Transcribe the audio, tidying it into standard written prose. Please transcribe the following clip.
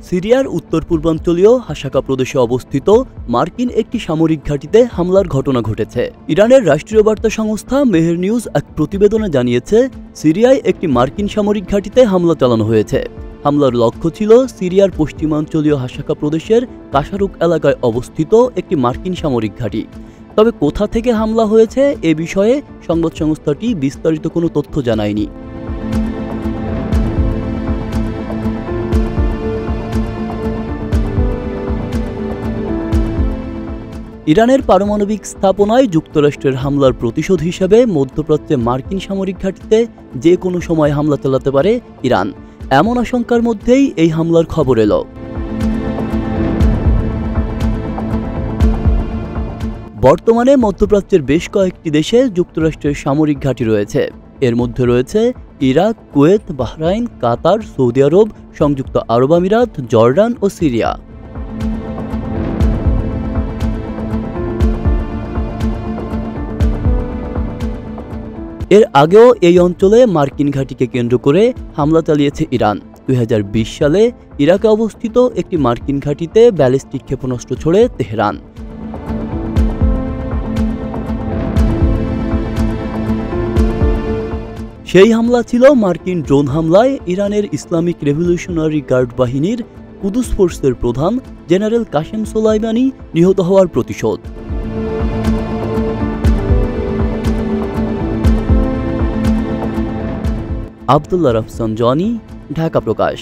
সিরিয়ার উত্তর পূর্বাঞ্চলীয় হাসাকা প্রদেশে অবস্থিত মার্কিন একটি সামরিক ঘাঁটিতে হামলার ঘটনা ঘটেছে। ইরানের রাষ্ট্রীয় বার্তা সংস্থা মেহের নিউজ এক প্রতিবেদনে জানিয়েছে, সিরিয়ায় একটি মার্কিন সামরিক ঘাঁটিতে হামলা চালানো হয়েছে। হামলার লক্ষ্য ছিল সিরিয়ার পশ্চিমাঞ্চলীয় হাসাকা প্রদেশের কাশারুক এলাকায় অবস্থিত একটি মার্কিন সামরিক ঘাঁটি। তবে কোথা থেকে হামলা হয়েছে এ বিষয়ে সংবাদ সংস্থাটি বিস্তারিত কোনো তথ্য জানায়নি। ইরানের পারমাণবিক স্থাপনায় যুক্তরাষ্ট্রের হামলার প্রতিশোধ হিসেবে মধ্যপ্রাচ্যে মার্কিন সামরিক ঘাঁটিতে যে কোনো সময় হামলা চালাতে পারে ইরান, এমন আশঙ্কার মধ্যেই এই হামলার খবর এলো। বর্তমানে মধ্যপ্রাচ্যের বেশ কয়েকটি দেশে যুক্তরাষ্ট্রের সামরিক ঘাঁটি রয়েছে। এর মধ্যে রয়েছে ইরাক, কুয়েত, বাহরাইন, কাতার, সৌদি আরব, সংযুক্ত আরব আমিরাত, জর্ডান ও সিরিয়া। এর আগেও এই অঞ্চলে মার্কিন ঘাঁটিকে কেন্দ্র করে হামলা চালিয়েছে ইরান। 2020 সালে ইরাকে অবস্থিত একটি মার্কিন ঘাঁটিতে ব্যালিস্টিক ক্ষেপণাস্ত্র ছোড়ে তেহরান। সেই হামলা ছিল মার্কিন ড্রোন হামলায় ইরানের ইসলামিক রেভলিউশনারি গার্ড বাহিনীর কুদস ফোর্সের প্রধান জেনারেল কাসেম সোলাইমানি নিহত হওয়ার প্রতিশোধ। আব্দুল্লাহ রাফসান জনি, ঢাকা প্রকাশ।